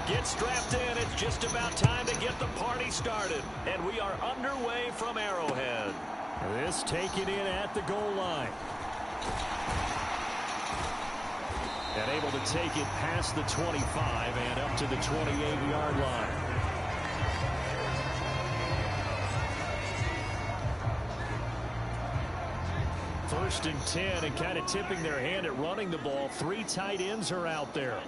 Get strapped in. It's just about time to get the party started. And we are underway from Arrowhead. This taken in at the goal line. And able to take it past the 25 and up to the 28-yard line. First and 10, and kind of tipping their hand at running the ball. 3 tight ends are out there.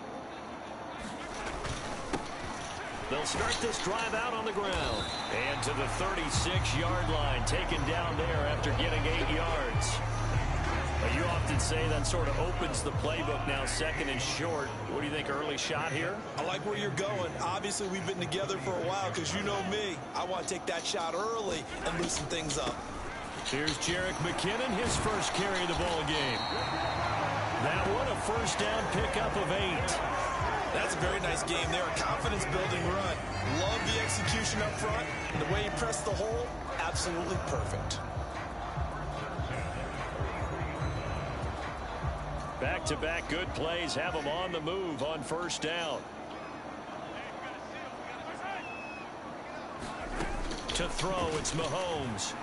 They'll start this drive out on the ground. And to the 36-yard line, taken down there after getting 8 yards. You often say that sort of opens the playbook now, second and short. What do you think, early shot here? I like where you're going. Obviously, we've been together for a while because you know me. I want to take that shot early and loosen things up. Here's Jerick McKinnon, his first carry of the ball game. That one, a first down pickup of 8. That's a very nice game there, a confidence-building run. Love the execution up front, and the way he pressed the hole, absolutely perfect. Back-to-back good plays have them on the move on first down. To throw, it's Mahomes.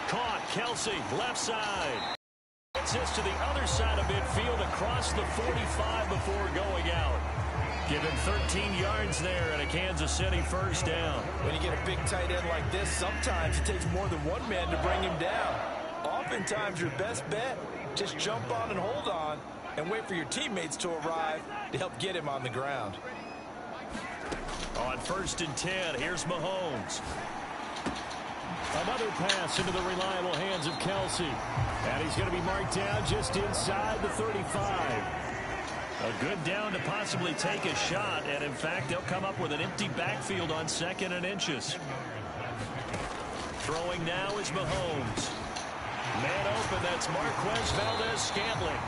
Caught, Kelsey, left side. Gets this to the other side of midfield across the 45 before going out. Given 13 yards there and a Kansas City first down. When you get a big tight end like this, sometimes it takes more than one man to bring him down. Oftentimes your best bet, just jump on and hold on and wait for your teammates to arrive to help get him on the ground. On first and 10, here's Mahomes. Another pass into the reliable hands of Kelsey. And he's going to be marked down just inside the 35. A good down to possibly take a shot. And, in fact, they'll come up with an empty backfield on second and inches. Throwing now is Mahomes. Man open, that's Marquez Valdez-Scantling.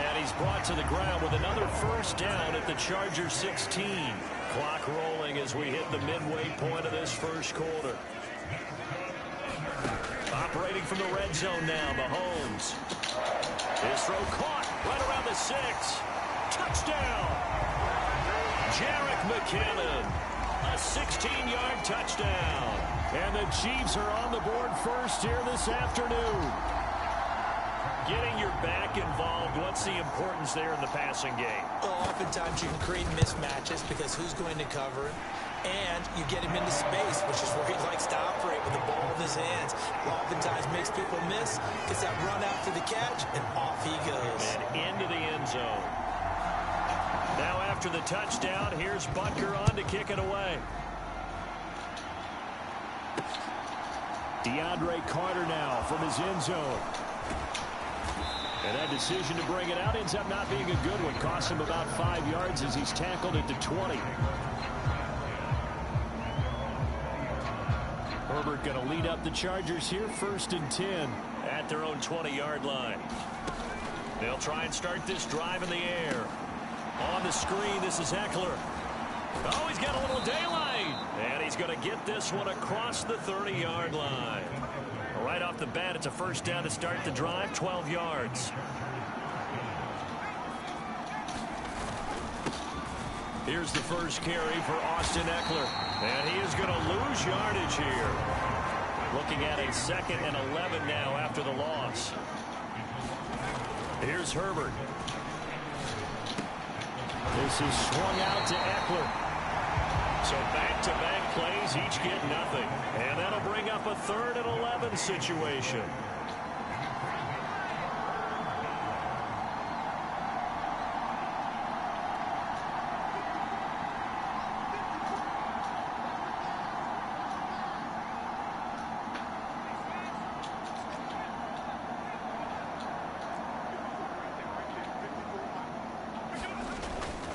And he's brought to the ground with another first down at the Chargers 16. Clock rolling as we hit the midway point of this first quarter. Operating from the red zone now, Mahomes. His throw caught right around the 6. Touchdown! Jerick McKinnon. A 16-yard touchdown. And the Chiefs are on the board first here this afternoon. Getting your back involved, what's the importance there in the passing game? Well, oftentimes you can create mismatches because who's going to cover it? And you get him into space, which is where he likes to operate with the ball in his hands. Oftentimes makes people miss, gets that run out for the catch, and off he goes. And into the end zone. Now after the touchdown, here's Butker on to kick it away. DeAndre Carter now from his end zone. And that decision to bring it out ends up not being a good one. Cost him about 5 yards as he's tackled at the 20. Herbert going to lead up the Chargers here, first and 10 at their own 20-yard line. They'll try and start this drive in the air. On the screen, this is Eckler. Oh, he's got a little daylight. And he's going to get this one across the 30-yard line. Right off the bat, it's a first down to start the drive, 12 yards. Here's the first carry for Austin Eckler. And he is going to lose yardage here. Looking at a 2nd and 11 now after the loss. Here's Herbert. This is swung out to Eckler. So back-to-back plays, each get nothing. And that'll bring up a 3rd and 11 situation.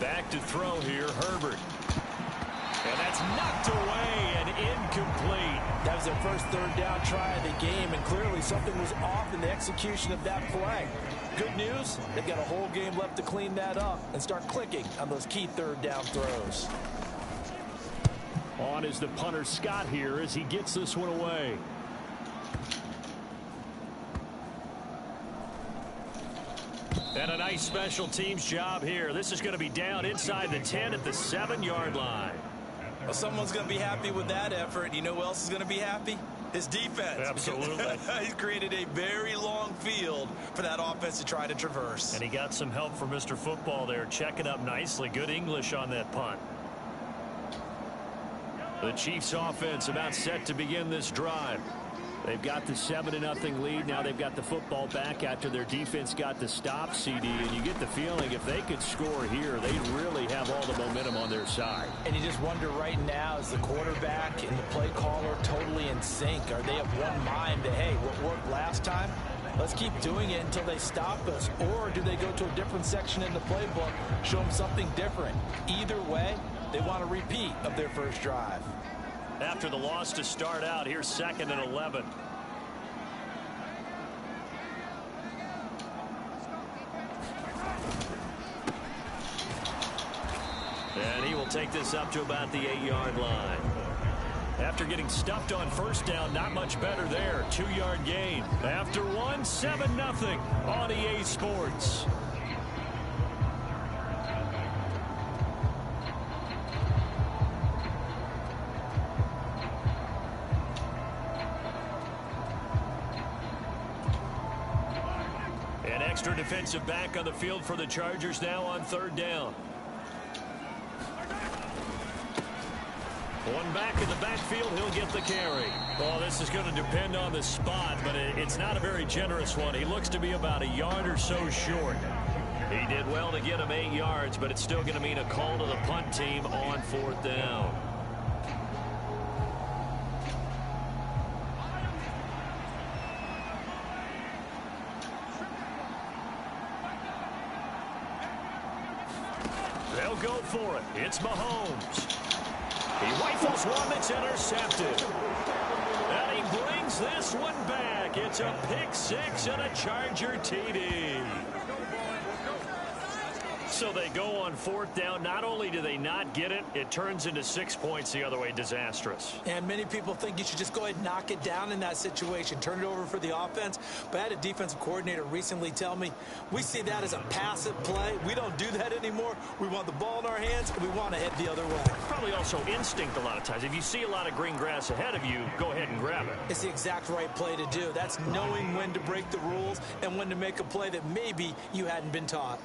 Back to throw here, Herbert. And that's knocked away and incomplete. That was their first 3rd down try of the game, and clearly something was off in the execution of that play. Good news, they've got a whole game left to clean that up and start clicking on those key 3rd down throws. On is the punter Scott here as he gets this one away. And a nice Nice special teams job here. This is going to be down inside the 10 at the 7-yard line. Well, someone's going to be happy with that effort. You know who else is going to be happy? His defense. Absolutely. He's created a very long field for that offense to try to traverse. And he got some help from Mr. Football there, checking up nicely. Good English on that punt. The Chiefs offense about set to begin this drive. They've got the 7-0 lead. Now they've got the football back after their defense got the stop, CD. And you get the feeling if they could score here, they'd really have all the momentum on their side. And you just wonder right now, is the quarterback and the play caller totally in sync? Are they of one mind that, hey, what worked last time? Let's keep doing it until they stop us. Or do they go to a different section in the playbook, show them something different? Either way, they want a repeat of their first drive. After the loss to start out, here's 2nd and 11. And he will take this up to about the 8-yard line. After getting stuffed on first down, not much better there. 2-yard gain. After one, 7-0 on EA Sports. Extra defensive back on the field for the Chargers now on 3rd down. One back in the backfield, he'll get the carry. Well, this is going to depend on the spot, but it's not a very generous one. He looks to be about a yard or so short. He did well to get him 8 yards, but it's still going to mean a call to the punt team on 4th down. They'll go for it. It's Mahomes. He rifles one that's intercepted. And he brings this one back. It's a pick 6 and a Charger TD. So they go on 4th down. Not only do they not get it, it turns into 6 points the other way. Disastrous. And many people think you should just go ahead and knock it down in that situation. Turn it over for the offense. But I had a defensive coordinator recently tell me, we see that as a passive play. We don't do that anymore. We want the ball in our hands, and we want to head the other way. Probably also instinct a lot of times. If you see a lot of green grass ahead of you, go ahead and grab it. It's the exact right play to do. That's knowing when to break the rules and when to make a play that maybe you hadn't been taught.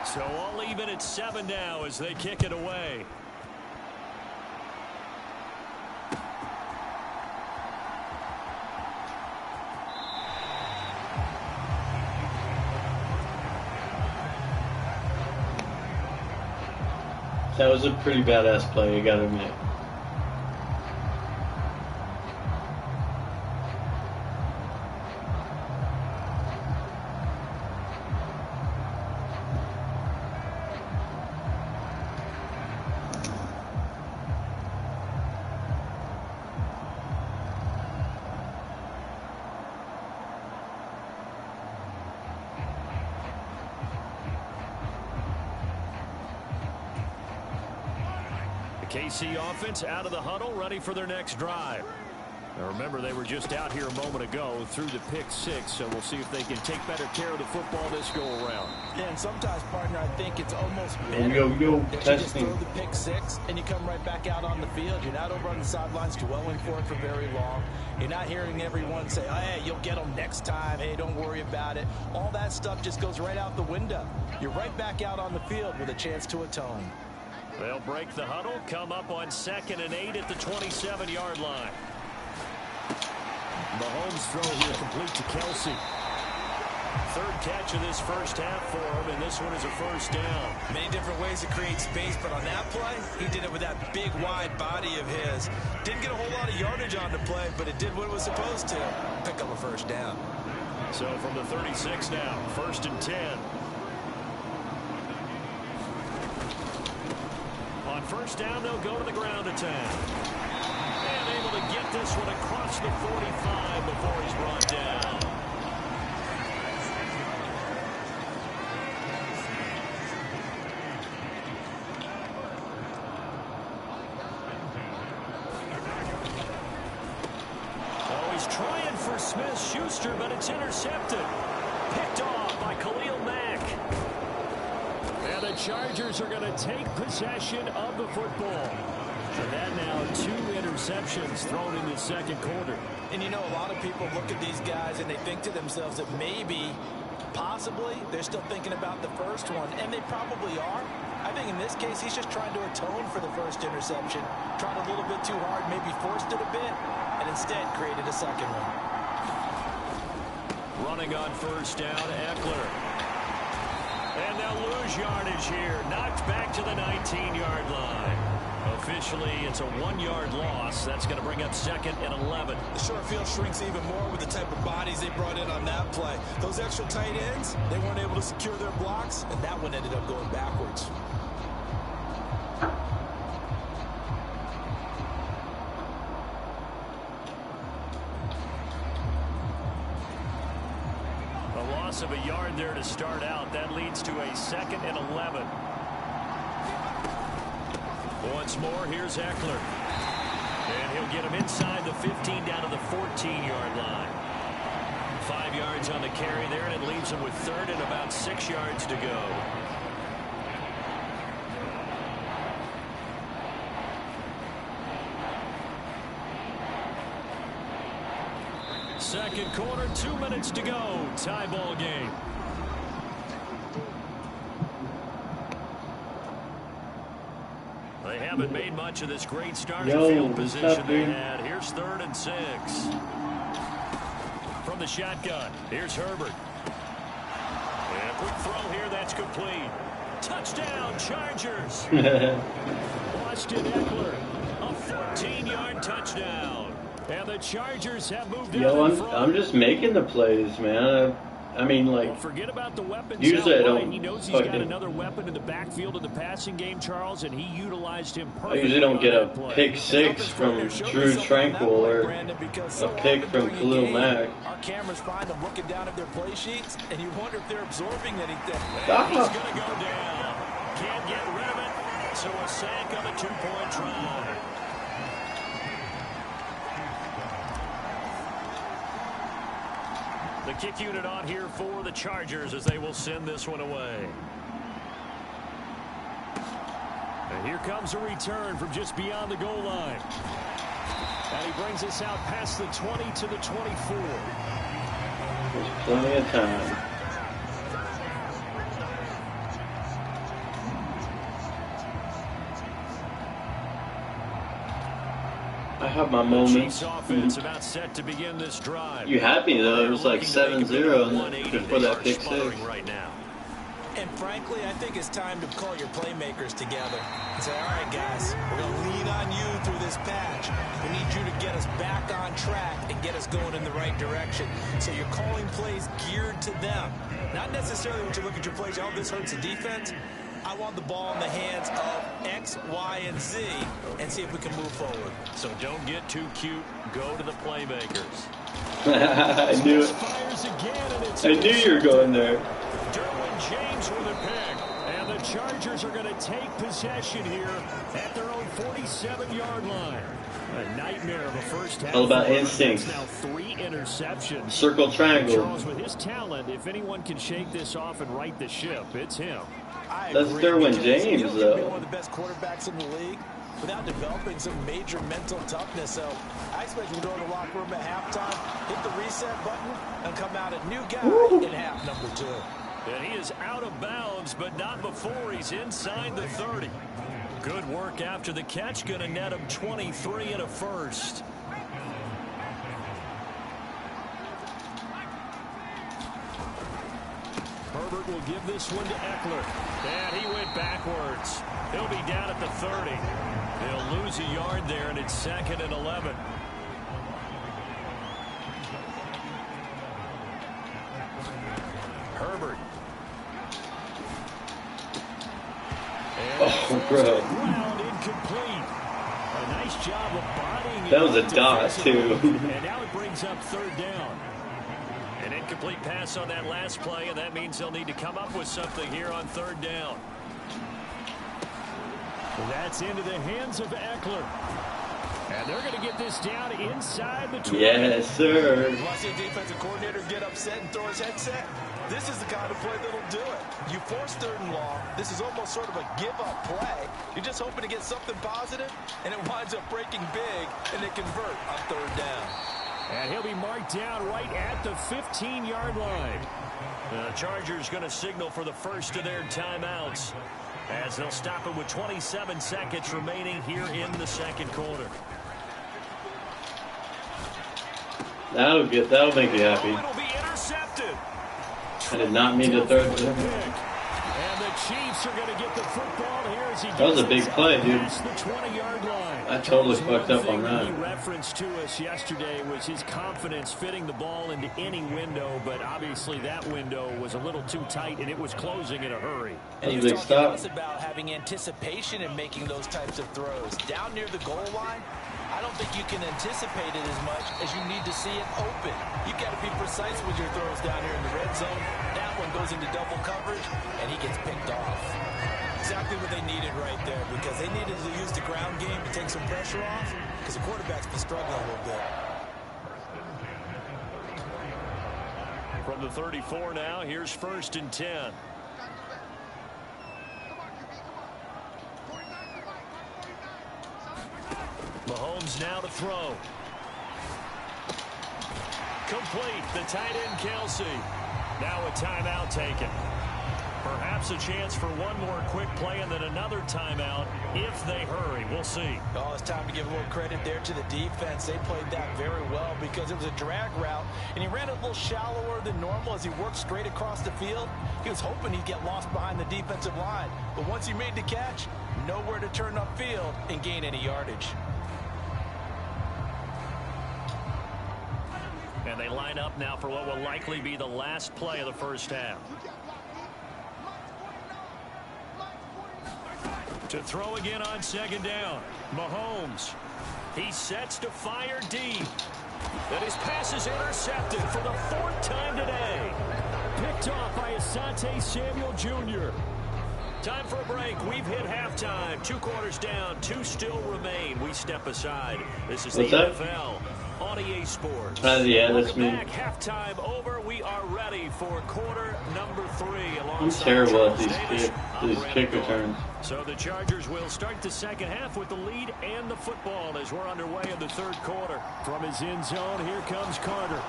So all even at 7 now as they kick it away. That was a pretty badass play, I gotta admit. KC offense out of the huddle, ready for their next drive. Now remember, they were just out here a moment ago through the pick 6, so we'll see if they can take better care of the football this go around. Yeah, and sometimes, partner, I think it's almost better yo, that you just testing. throw the pick 6 and you come right back out on the field. You're not over on the sidelines dwelling for it for very long. You're not hearing everyone say, oh, hey, you'll get them next time. Hey, don't worry about it. All that stuff just goes right out the window. You're right back out on the field with a chance to atone. They'll break the huddle, come up on 2nd and 8 at the 27-yard line. Mahomes throw here complete to Kelsey. 3rd catch of this first half for him, and this one is a first down. Many different ways to create space, but on that play, he did it with that big, wide body of his. Didn't get a whole lot of yardage on the play, but it did what it was supposed to. Pick up a first down. So from the 36 now, 1st and 10. On first down, they'll go to the ground attack. And able to get this one across the 45 before he's brought down. He's trying for Smith-Schuster, but it's intercepted. Picked off by Khalil Mack. And the Chargers are going to take possession of the football. So that now 2 interceptions thrown in the second quarter. And you know, a lot of people look at these guys and they think to themselves that maybe, possibly, they're still thinking about the first one. And they probably are. I think in this case, he's just trying to atone for the first interception. Tried a little bit too hard, maybe forced it a bit, and instead created a second one. Running on first down, Eckler. And they'll lose yardage here. Knocked back to the 19-yard line. Officially, it's a 1-yard loss. That's going to bring up 2nd and 11. The short field shrinks even more with the type of bodies they brought in on that play. Those extra tight ends, they weren't able to secure their blocks, and that one ended up going backwards. A loss of a yard there to start out. That leads to a 2nd and 11. Once more, here's Eckler. And he'll get him inside the 15 down to the 14-yard line. 5 yards on the carry there, and it leaves him with 3rd and about 6 yards to go. Second quarter, 2 minutes to go. Tie ball game. They haven't made much of this great starting field position they had. Here's 3rd and 6. From the shotgun, here's Herbert. And a quick throw here, that's complete. Touchdown, Chargers. Austin Eckler, a 14-yard touchdown. And the Chargers have moved out. I'm just making the plays, man. I mean, like, well, forget about the weapons. Usually I don't. He knows he's got another weapon in the backfield of the passing game, Charles, and he utilized him perfectly. I usually don't get a pick 6 from Drew Tranquil or a pick from Khalil Mack. Our cameras find them looking down at their play sheets, and you wonder if they're absorbing anything. He's going to go down. Can't get rid of it. So a sack on a 2-point try. The kick unit on here for the Chargers as they will send this one away. And here comes a return from just beyond the goal line. And he brings us out past the 20 to the 24. There's plenty of time. I have my moments. About set to begin this drive. You happy though? It was like 7-0 before that pick 6. Right now. And frankly, I think it's time to call your playmakers together and say, all right, guys, we're going to lean on you through this patch. We need you to get us back on track and get us going in the right direction. So you're calling plays geared to them. Not necessarily when you look at your plays, oh, this hurts the defense. I want the ball in the hands of X, Y, and Z and see if we can move forward. So don't get too cute. Go to the playmakers. I knew it. I knew you were going there. Derwin James with a pick. And the Chargers are going to take possession here at their own 47-yard line. A nightmare of a first half. All about instincts. Now 3 interceptions. Circle triangle. Charles, with his talent, if anyone can shake this off and right the ship, it's him. That's Derwin James, though. One of the best quarterbacks in the league without developing some major mental toughness. So I expect him to go in the locker room at halftime, hit the reset button, and come out a new guy in half number 2. And he is out of bounds, but not before he's inside the 30. Good work after the catch. Going to net him 23 and a first. Herbert will give this one to Eckler. And he went backwards. He'll be down at the 30. They'll lose a yard there, and it's 2nd and 11. Herbert. Oh, bro. Incomplete. A nice job of bodying it. That was a dot, too. And now it brings up 3rd down. An incomplete pass on that last play, and that means they'll need to come up with something here on 3rd down. That's into the hands of Eckler. And they're going to get this down inside the 20. Yes, sir. You want to see a defensive coordinator get upset and throw his headset? This is the kind of play that'll do it. You force 3rd and long. This is almost sort of a give-up play. You're just hoping to get something positive, and it winds up breaking big, and they convert on 3rd down. And he'll be marked down right at the 15-yard line. The Chargers going to signal for the first of their timeouts, as they'll stop it with 27 seconds remaining here in the 2nd quarter. That'll make you happy. It'll be intercepted. I did not mean to throw it. And the Chiefs are going to get the football here as he That was a big play, dude. the 20-yard line. I totally fucked up on that. He referenced to us yesterday was his confidence fitting the ball into any window, but obviously that window was a little too tight and it was closing in a hurry. And he was talking to us about having anticipation in making those types of throws. Down near the goal line, I don't think you can anticipate it as much as you need to see it open. You've got to be precise with your throws down here in the red zone. That one goes into double coverage, and he gets picked off. Exactly what they needed right there, because they needed to use the ground game to take some pressure off, because the quarterback's been struggling a little bit. From the 34 now, here's 1st and 10. Mahomes now to throw. Complete. The tight end, Kelsey. Now a timeout taken. Perhaps a chance for one more quick play and then another timeout if they hurry. We'll see. Oh, it's time to give a little credit there to the defense. They played that very well because it was a drag route, and he ran it a little shallower than normal as he worked straight across the field. He was hoping he'd get lost behind the defensive line, but once he made the catch, nowhere to turn upfield and gain any yardage. And they line up now for what will likely be the last play of the first half. To throw again on 2nd down. Mahomes. He sets to fire deep. And his pass is intercepted for the 4th time today. Picked off by Asante Samuel Jr. Time for a break. We've hit halftime. 2 quarters down. 2 still remain. We step aside. This is the NFL on EA Sports. Yeah, that's me. Back, halftime over. We are ready for quarter number 3. I'm terrible at these kick returns. So the Chargers will start the second half with the lead and the football as we're underway in the 3rd quarter. From his end zone, here comes Carter.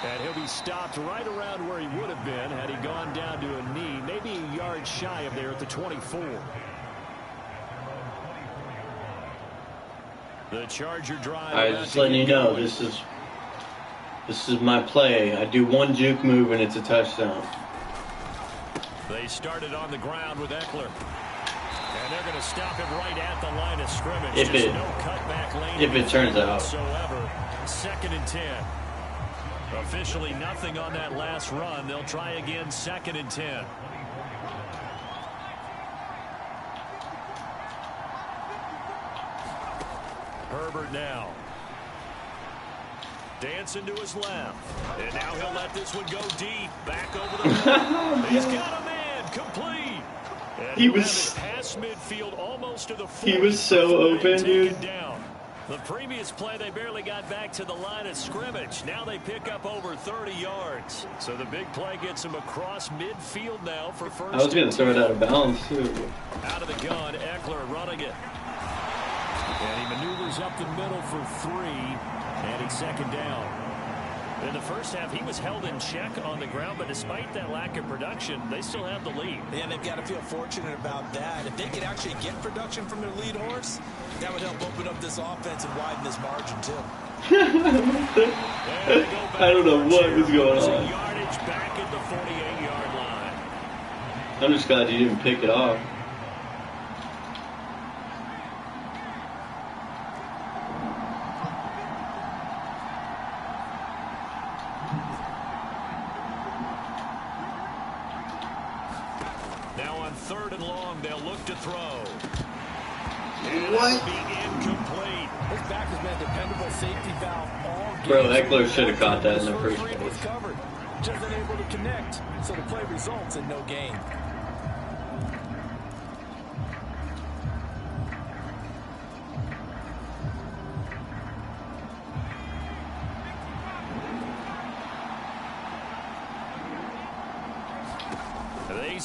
And he'll be stopped right around where he would have been had he gone down to a knee, maybe a yard shy of there at the 24. The Charger drive. All right, just letting you know, this is my play. I do one juke move and it's a touchdown. They started on the ground with Eckler. And they're going to stop him right at the line of scrimmage. If it turns out. Whatsoever. 2nd and 10. Officially nothing on that last run. They'll try again 2nd and 10. Herbert now. Dancing to his left. And now he'll let this one go deep. Back over the middle. He's got a man. Complete. And he was past midfield almost to the 40. He was so open, dude. Down. The previous play, they barely got back to the line of scrimmage. Now they pick up over 30 yards. So the big play gets him across midfield now for first. I was going to throw it out of bounds, too. Out of the gun, Eckler running it. And he maneuvers up the middle for 3. And he's 2nd down. In the first half, he was held in check on the ground, but despite that lack of production, they still have the lead. And they've got to feel fortunate about that. If they could actually get production from their lead horse, that would help open up this offense and widen this margin, too. I don't know what was going on. Yardage back at the 48-yard line. I'm just glad you didn't pick it off. Now on 3rd and long, they'll look to throw. What? Be incomplete. His back has been a dependable safety valve all game. Bro, Eckler should have caught that in the first place. Was covered, just unable to connect, so the play results in no gain.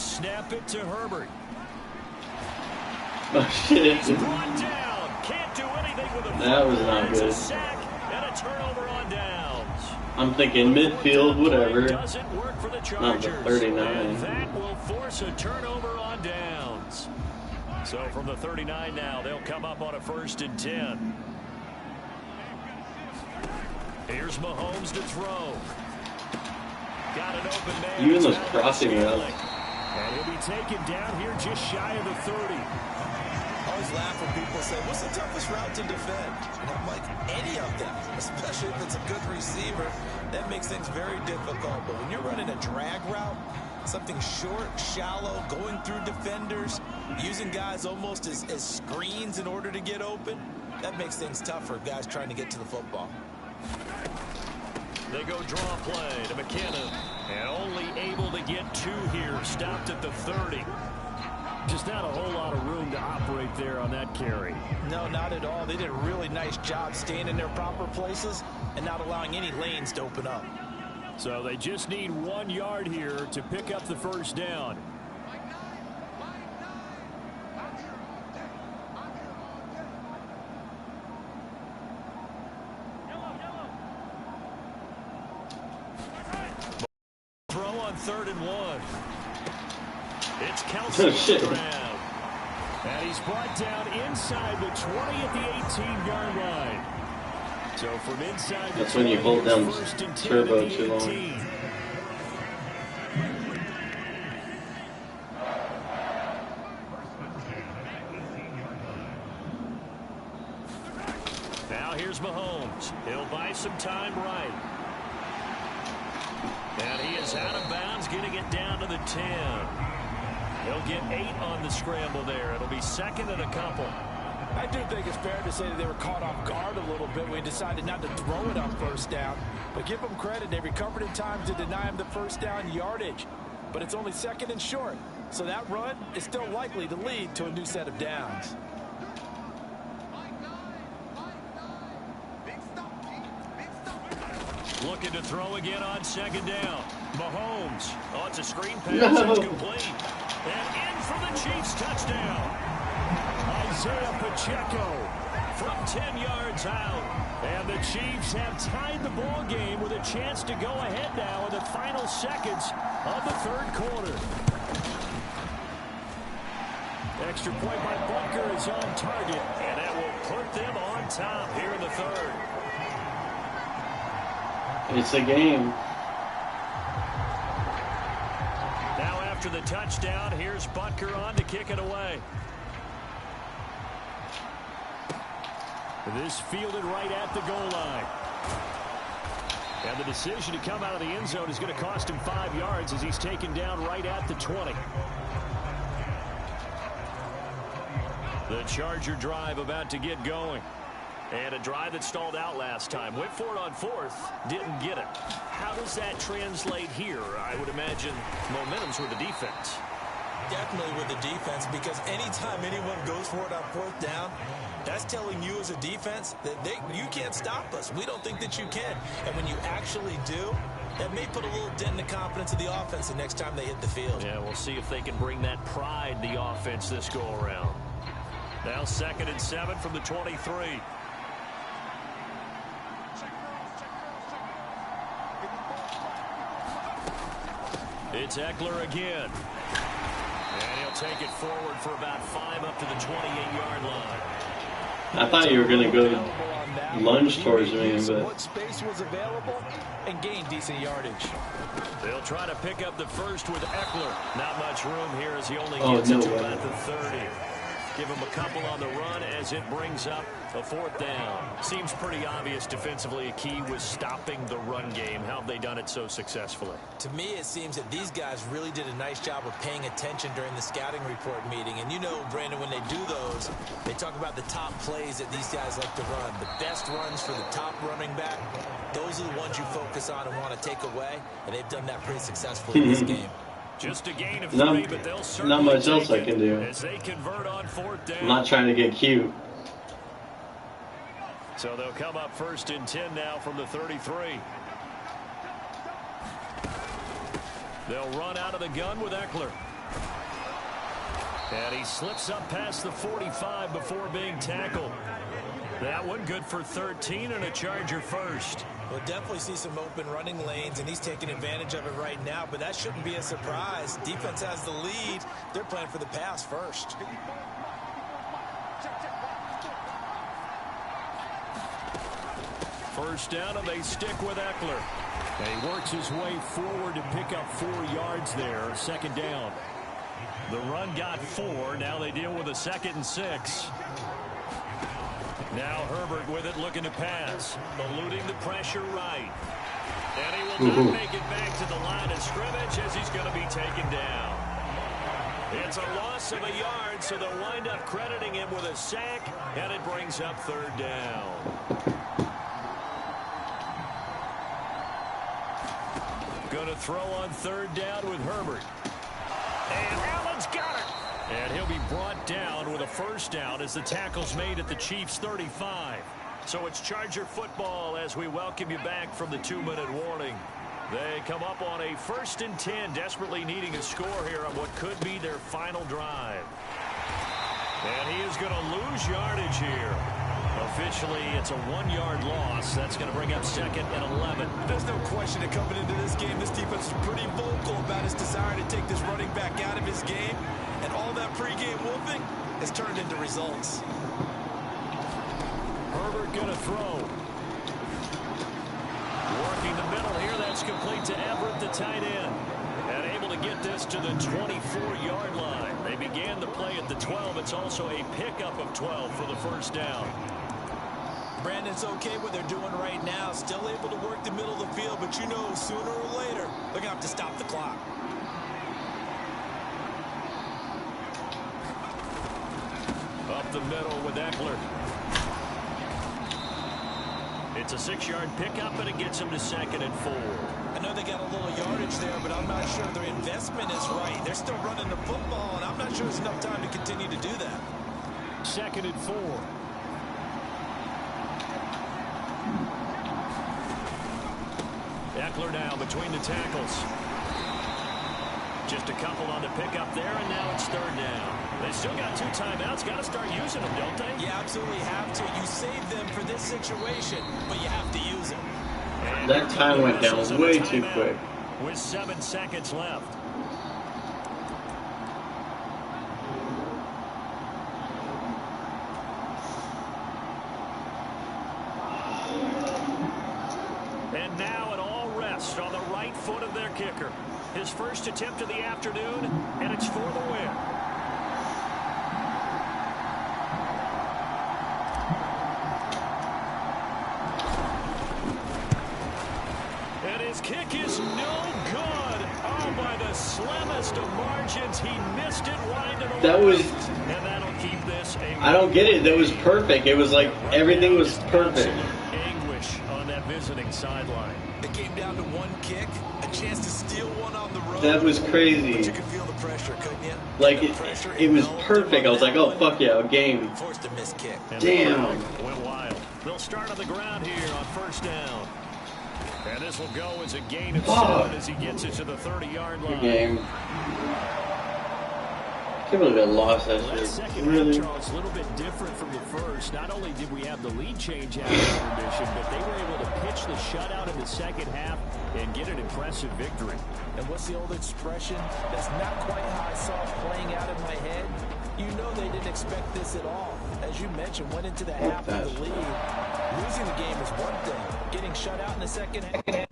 snap it to Herbert. Oh shit. He's brought down. Can't do anything with a That was not It's good. a sack and a turnover on downs. I'm thinking midfield, whatever. Doesn't work for the Not the Chargers. 39. And that will force a turnover on downs. So from the 39 now, they'll come up on a 1st and 10. Here's Mahomes to throw. Got an open man. Even those crossing routes. And he'll be taken down here just shy of the 30. I always laugh when people say, what's the toughest route to defend? And I'm like, any of them, especially if it's a good receiver. That makes things very difficult. But when you're running a drag route, something short, shallow, going through defenders, using guys almost as screens in order to get open, that makes things tough for guys trying to get to the football. They go draw play to McKinnon. And only able to get 2 here. Stopped at the 30. Just not a whole lot of room to operate there on that carry. No, not at all. They did a really nice job staying in their proper places and not allowing any lanes to open up. So they just need 1 yard here to pick up the 1st down. Throw on 3rd and 1. It's Kelsey Oh, shit. around. And he's brought down inside the 20 at the 18-yard line. So from inside the That's when you hold down 1st and 10 turbo at the too long. 18. Now here's Mahomes. He'll buy some time right. And he is out of bounds, getting it down to the 10. He'll get 8 on the scramble there. It'll be 2nd and a couple. I do think it's fair to say that they were caught off guard a little bit when he decided not to throw it on 1st down. But give them credit. They recovered in time to deny him the 1st down yardage. But it's only 2nd and short. So that run is still likely to lead to a new set of downs. Looking to throw again on 2nd down. Mahomes. Oh, it's a screen pass. No. It's complete. And in for the Chiefs touchdown. Isaiah Pacheco from 10 yards out. And the Chiefs have tied the ball game with a chance to go ahead now in the final seconds of the 3rd quarter. Extra point by Butker is on target. And that will put them on top here in the 3rd. It's a game. Now after the touchdown, here's Butker on to kick it away. This fielded right at the goal line. And the decision to come out of the end zone is going to cost him 5 yards as he's taken down right at the 20. The Charger drive about to get going. And a drive that stalled out last time. Went for it on 4th. Didn't get it. How does that translate here? I would imagine momentum's with the defense. Definitely with the defense, because anytime anyone goes for it on 4th down, that's telling you as a defense that you can't stop us. We don't think that you can. And when you actually do, that may put a little dent in the confidence of the offense the next time they hit the field. Yeah, we'll see if they can bring that pride in the offense this go-around. Now 2nd and 7 from the 23. It's Eckler again. And he'll take it forward for about 5 up to the 28-yard line. I thought you were going to go lunge towards me, but what space was available and gain decent yardage. They'll try to pick up the 1st with Eckler. Not much room here as he only Oh, gets no it to way. about the 30. Give him a couple on the run as it brings up a 4th down. Seems pretty obvious defensively a key was stopping the run game. How have they done it so successfully? To me, it seems that these guys really did a nice job of paying attention during the scouting report meeting. And you know, Brandon, when they do those, they talk about the top plays that these guys like to run. The best runs for the top running back, those are the ones you focus on and want to take away. And they've done that pretty successfully in this game. Just a gain of 3, but they'll certainly not much else take I can it do. as they convert on 4th down. I'm not trying to get cute. So they'll come up 1st and 10 now from the 33. They'll run out of the gun with Eckler. And he slips up past the 45 before being tackled. That one good for 13 and a Charger first. We'll definitely see some open running lanes, and he's taking advantage of it right now, but that shouldn't be a surprise. Defense has the lead. They're playing for the pass first. First down, and they stick with Eckler. And he works his way forward to pick up 4 yards there. Second down. The run got 4. Now they deal with a 2nd and 6. Now Herbert with it, looking to pass. Eluding the pressure right. And he will not make it back to the line of scrimmage as he's going to be taken down. It's a loss of a yard, so they'll wind up crediting him with a sack, and it brings up 3rd down. Going to throw on 3rd down with Herbert. And Allen's got it. And he'll be brought down with a 1st down as the tackle's made at the Chiefs' 35. So it's Charger football as we welcome you back from the 2-minute warning. They come up on a 1st and 10, desperately needing a score here on what could be their final drive. And he is going to lose yardage here. Officially, it's a 1-yard loss. That's going to bring up 2nd and 11. There's no question that coming into this game, this defense is pretty vocal about his desire to take this running back out of his game. And all that pregame wolfing has turned into results. Herbert going to throw. Working the middle here. That's complete to Everett, the tight end. And able to get this to the 24-yard line. They began the play at the 12. It's also a pickup of 12 for the 1st down. Brandon's okay what they're doing right now. Still able to work the middle of the field, but you know sooner or later they're going to have to stop the clock. Up the middle with Eckler. It's a 6-yard pickup, and it gets him to 2nd and 4. I know they got a little yardage there, but I'm not sure their investment is right. They're still running the football, and I'm not sure there's enough time to continue to do that. 2nd and 4. Eckler now between the tackles. Just a couple on the pickup there, and now it's 3rd down. They still got 2 timeouts. Got to start using them, don't they? You absolutely have to. You save them for this situation, but you have to use them. And that time went down way too quick. With 7 seconds left. And now it all rests on the right foot of their kicker. His first attempt of the afternoon, and it's for the win. And his kick is no good. Oh, by the slimmest of margins, he missed it wide to the That was... And that'll keep this I don't get it. That was perfect. It was like everything was perfect. Anguish on that visiting sideline. It came down to 1 kick, a chance to steal one on the road. That was crazy. But you could feel the pressure, couldn't you? Like, it was perfect. I was like, oh, fuck yeah, game. Forced a missed kick. Damn. Went wild. They'll start on the ground here on 1st down. And this will go as a gain of 7 as he gets it to the 30-yard line. Good game. I can't believe I lost that shit. Second Really? half, Charles, a little bit different from the first. Not only did we have the lead change after intermission, but they were able to pitch the shutout in the second half and get an impressive victory. And what's the old expression? That's not quite how I saw it playing out in my head. You know they didn't expect this at all. As you mentioned, went into the half with the lead. Losing the game is one thing. Getting shut out in the second half.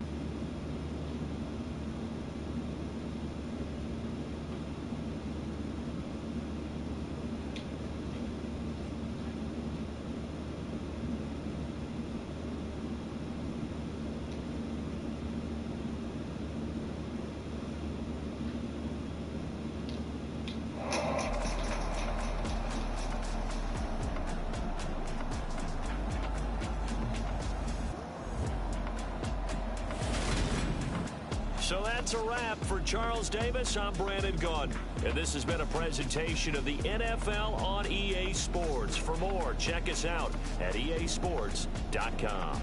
So that's a wrap for Charles Davis. I'm Brandon Gunn. And this has been a presentation of the NFL on EA Sports. For more, check us out at easports.com.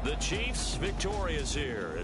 The Chiefs victorious here.